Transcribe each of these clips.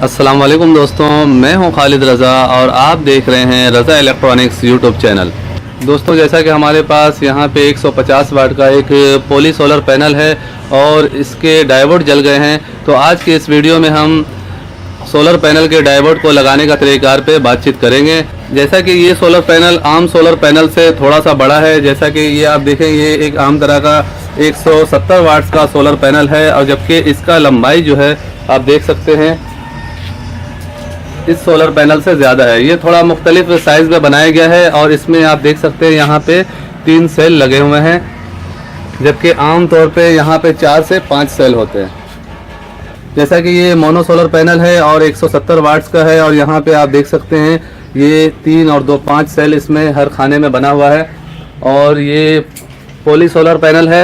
अस्सलाम वालेकुम दोस्तों, मैं हूं खालिद रज़ा और आप देख रहे हैं रज़ा इलेक्ट्रॉनिक्स यूट्यूब चैनल। दोस्तों, जैसा कि हमारे पास यहां पे 150 वाट का एक पॉली सोलर पैनल है और इसके डायोड जल गए हैं। तो आज के इस वीडियो में हम सोलर पैनल के डायोड को लगाने का तरीक़ार पे बातचीत करेंगे। जैसा कि ये सोलर पैनल आम सोलर पैनल से थोड़ा सा बड़ा है। जैसा कि ये आप देखें, ये एक आम तरह का 170 वाट्स का सोलर पैनल है और जबकि इसका लंबाई जो है आप देख सकते हैं इस सोलर पैनल से ज़्यादा है। ये थोड़ा मुख्तलिफ साइज़ में बनाया गया है और इसमें आप देख सकते हैं यहाँ पे 3 सेल लगे हुए हैं, जबकि आम तौर पे यहाँ पे 4 से 5 सेल होते हैं। जैसा कि ये मोनो सोलर पैनल है और 170 वाट्स का है और यहाँ पे आप देख सकते हैं ये 3 और 2 5 सेल इसमें हर खाने में बना हुआ है और ये पॉली सोलर पैनल है।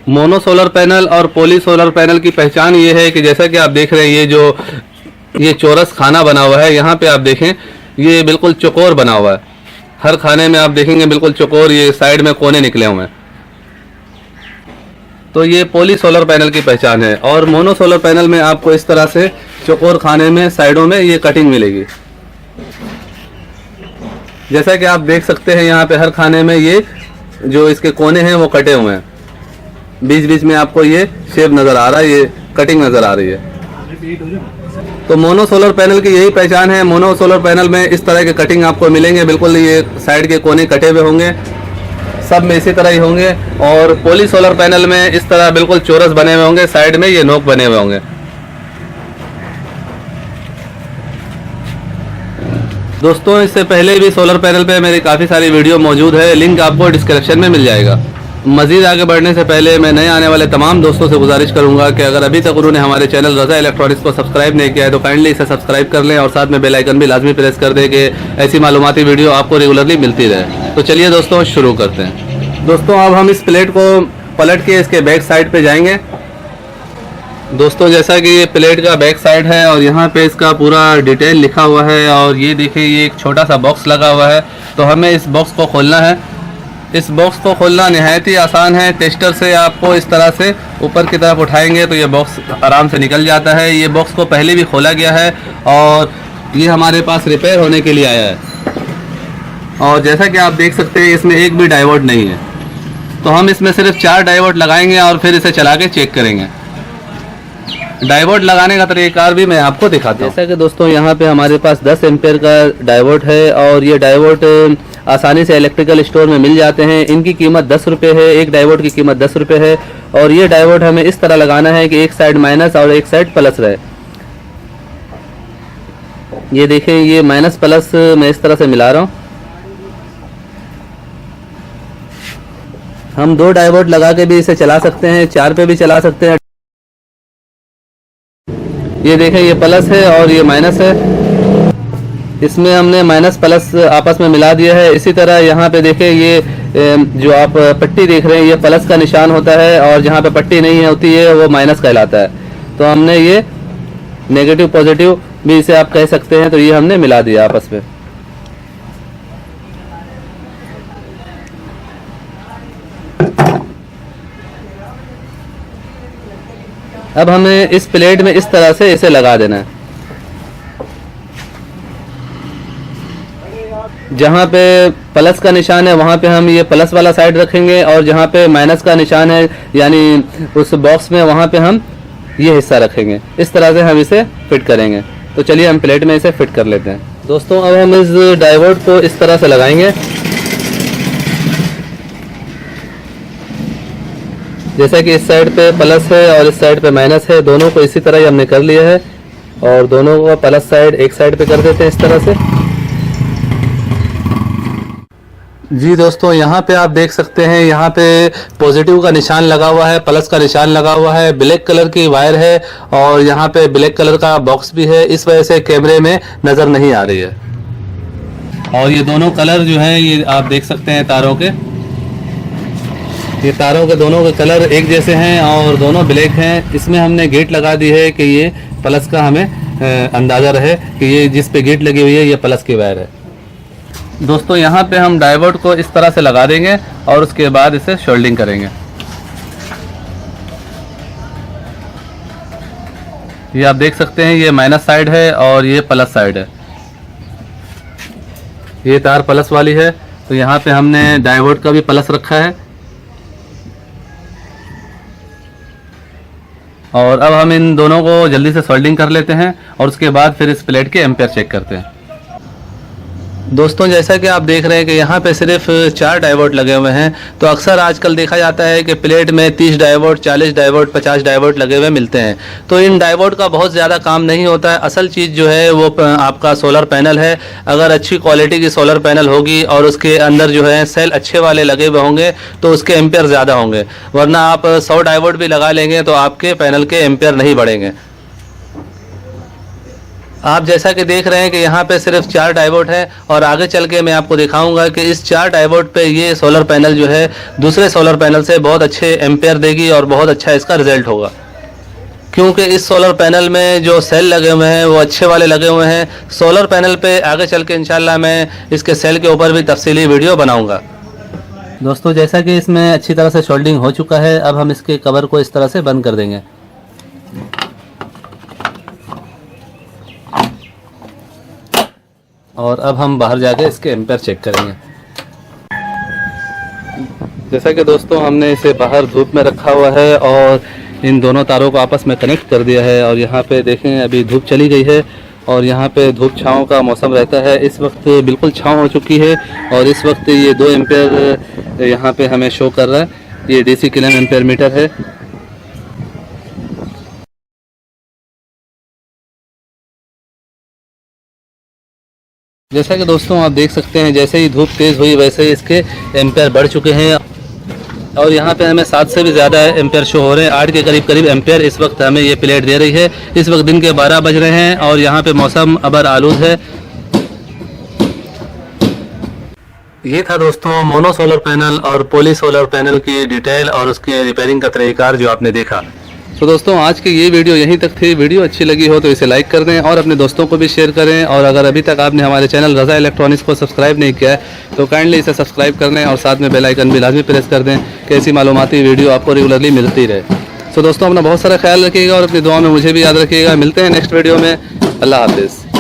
मोनो सोलर पैनल और पॉली सोलर पैनल की पहचान ये है कि जैसा कि आप देख रहे हैं ये चौरस खाना बना हुआ है। यहाँ पे आप देखें ये बिल्कुल चौकोर बना हुआ है। हर खाने में आप देखेंगे बिल्कुल चौकोर, ये साइड में कोने निकले हुए हैं। तो ये पॉली सोलर पैनल की पहचान है। और मोनो सोलर पैनल में आपको इस तरह से चौकोर खाने में साइडों में ये कटिंग मिलेगी। जैसा कि आप देख सकते हैं यहाँ पे हर खाने में ये जो इसके कोने हैं वो कटे हुए हैं। बीच बीच में आपको ये शेप नज़र आ रहा है, ये कटिंग नज़र आ रही है। तो मोनो सोलर पैनल की यही पहचान है। मोनो सोलर पैनल में इस तरह के कटिंग आपको मिलेंगे, बिल्कुल ये साइड के कोने कटे हुए होंगे, सब में इसी तरह ही होंगे। और पॉली सोलर पैनल में इस तरह बिल्कुल चौरस बने हुए होंगे, साइड में ये नोक बने हुए होंगे। दोस्तों, इससे पहले भी सोलर पैनल पे मेरी काफ़ी सारी वीडियो मौजूद है, लिंक आपको डिस्क्रिप्शन में मिल जाएगा। मज़ीद आगे बढ़ने से पहले मैं नए आने वाले तमाम दोस्तों से गुजारिश करूंगा कि अगर अभी तक उन्होंने हमारे चैनल रज़ा इलेक्ट्रॉनिक्स को सब्सक्राइब नहीं किया है तो काइंडली इसे सब्सक्राइब कर लें और साथ में बेल आइकन भी लाजमी प्रेस कर दें कि ऐसी मालूमाती वीडियो आपको रेगुलरली मिलती रहे। तो चलिए दोस्तों, शुरू करते हैं। दोस्तों, अब हम इस प्लेट को पलट के इसके बैक साइड पर जाएँगे। दोस्तों, जैसा कि ये प्लेट का बैक साइड है और यहाँ पे इसका पूरा डिटेल लिखा हुआ है और ये देखिए ये एक छोटा सा बॉक्स लगा हुआ है। तो हमें इस बॉक्स को खोलना है। इस बॉक्स को खोलना निहायत ही आसान है। टेस्टर से आपको इस तरह से ऊपर की तरफ उठाएंगे तो ये बॉक्स आराम से निकल जाता है। ये बॉक्स को पहले भी खोला गया है और ये हमारे पास रिपेयर होने के लिए आया है। और जैसा कि आप देख सकते हैं इसमें एक भी डायोड नहीं है। तो हम इसमें सिर्फ 4 डायोड लगाएंगे और फिर इसे चला के चेक करेंगे। डायोड लगाने का तरीक़ार भी मैं आपको दिखाता हूँ। जैसा कि दोस्तों यहाँ पे हमारे पास 10 एम्पेयर का डायोड है और ये डायोड आसानी से इलेक्ट्रिकल स्टोर में मिल जाते हैं। इनकी कीमत 10 रुपये है, एक डायोड की कीमत 10 रुपये है। और ये डायोड हमें इस तरह लगाना है कि एक साइड माइनस और एक साइड प्लस रहे। ये देखें, ये माइनस प्लस मैं इस तरह से मिला रहा हूँ। हम 2 डायोड लगा के भी इसे चला सकते हैं, 4 पे भी चला सकते हैं। ये देखें, ये प्लस है और ये माइनस है। इसमें हमने माइनस प्लस आपस में मिला दिया है। इसी तरह यहाँ पे देखें, ये जो आप पट्टी देख रहे हैं ये प्लस का निशान होता है और जहाँ पे पट्टी नहीं होती है वो माइनस कहलाता है। तो हमने ये नेगेटिव पॉजिटिव भी इसे आप कह सकते हैं। तो ये हमने मिला दिया आपस में। अब हमें इस प्लेट में इस तरह से इसे लगा देना है। जहाँ पे प्लस का निशान है वहाँ पे हम ये प्लस वाला साइड रखेंगे और जहाँ पे माइनस का निशान है यानी उस बॉक्स में वहाँ पे हम ये हिस्सा रखेंगे। इस तरह से हम इसे फिट करेंगे। तो चलिए हम प्लेट में इसे फिट कर लेते हैं। दोस्तों, अब हम इस डायोड को इस तरह से लगाएंगे। जैसा कि इस साइड पे प्लस है और इस साइड पे माइनस है, दोनों को इसी तरह ही हमने कर लिया है। और दोनों को प्लस साइड एक साइड पे कर देते हैं इस तरह से। जी दोस्तों, यहाँ पे आप देख सकते हैं यहाँ पे पॉजिटिव का निशान लगा हुआ है, प्लस का निशान लगा हुआ है। ब्लैक कलर की वायर है और यहाँ पे ब्लैक कलर का बॉक्स भी है, इस वजह से कैमरे में नज़र नहीं आ रही है। और ये दोनों कलर जो हैं ये आप देख सकते हैं तारों के, ये तारों के दोनों के कलर एक जैसे हैं और दोनों ब्लैक हैं। इसमें हमने गेट लगा दी है कि ये प्लस का हमें अंदाज़ा रहे कि ये जिस पे गेट लगी हुई है ये प्लस की वायर है। दोस्तों, यहाँ पे हम डायोड को इस तरह से लगा देंगे और उसके बाद इसे सोल्डिंग करेंगे। ये आप देख सकते हैं, ये माइनस साइड है और ये प्लस साइड है। ये तार प्लस वाली है, तो यहाँ पे हमने डायोड का भी प्लस रखा है। और अब हम इन दोनों को जल्दी से सोल्डिंग कर लेते हैं और उसके बाद फिर इस प्लेट के एम्पेयर चेक करते हैं। दोस्तों, जैसा कि आप देख रहे हैं कि यहाँ पे सिर्फ 4 डायोड लगे हुए हैं। तो अक्सर आजकल देखा जाता है कि प्लेट में 30 डायोड, 40 डायोड, 50 डायोड लगे हुए मिलते हैं। तो इन डायोड का बहुत ज़्यादा काम नहीं होता है। असल चीज़ जो है वो आपका सोलर पैनल है। अगर अच्छी क्वालिटी की सोलर पैनल होगी और उसके अंदर जो है सेल अच्छे वाले लगे हुए होंगे तो उसके एम्पेयर ज़्यादा होंगे, वरना आप 100 डायोड भी लगा लेंगे तो आपके पैनल के एम्पेयर नहीं बढ़ेंगे। आप जैसा कि देख रहे हैं कि यहाँ पे सिर्फ 4 डायोड है और आगे चल के मैं आपको दिखाऊंगा कि इस 4 डायोड पे ये सोलर पैनल जो है दूसरे सोलर पैनल से बहुत अच्छे एम्पेयर देगी और बहुत अच्छा इसका रिजल्ट होगा, क्योंकि इस सोलर पैनल में जो सेल लगे हुए हैं वो अच्छे वाले लगे हुए हैं। सोलर पैनल पे आगे चल के इंशाल्लाह मैं इसके सेल के ऊपर भी तफसीली वीडियो बनाऊँगा। दोस्तों, जैसा कि इसमें अच्छी तरह से सोल्डिंग हो चुका है, अब हम इसके कवर को इस तरह से बंद कर देंगे। और अब हम बाहर जाके इसके एम्पेयर चेक करेंगे। जैसा कि दोस्तों हमने इसे बाहर धूप में रखा हुआ है और इन दोनों तारों को आपस में कनेक्ट कर दिया है। और यहाँ पे देखें, अभी धूप चली गई है और यहाँ पे धूप छाँव का मौसम रहता है। इस वक्त बिल्कुल छाँव हो चुकी है और इस वक्त ये 2 एम्पेयर यहाँ पे हमें शो कर रहा है। ये DC किलोम एम्पेयर मीटर है। जैसा कि दोस्तों आप देख सकते हैं, जैसे ही धूप तेज़ हुई वैसे ही इसके एम्पेयर बढ़ चुके हैं और यहाँ पे हमें 7 से भी ज़्यादा एम्पेयर शो हो रहे हैं। 8 के करीब एम्पेयर इस वक्त हमें ये प्लेट दे रही है। इस वक्त दिन के 12 बज रहे हैं और यहाँ पे मौसम अबर आलूद है। ये था दोस्तों मोनो सोलर पैनल और पॉली सोलर पैनल की डिटेल और उसके रिपेयरिंग का तरीक़ार जो आपने देखा। तो दोस्तों, आज की ये वीडियो यहीं तक थी। वीडियो अच्छी लगी हो तो इसे लाइक कर दें और अपने दोस्तों को भी शेयर करें। और अगर अभी तक आपने हमारे चैनल रज़ा इलेक्ट्रॉनिक्स को सब्सक्राइब नहीं किया है तो काइंडली इसे सब्सक्राइब कर दें और साथ में बेल आइकन भी लाजमी प्रेस कर दें कि ऐसी मालूमाती वीडियो आपको रेगुलरली मिलती रहे। तो दोस्तों, अपना बहुत सारा ख्याल रखिएगा और अपनी दुआ में मुझे भी याद रखिएगा। मिलते हैं नेक्स्ट वीडियो में। अल्लाह हाफिज़।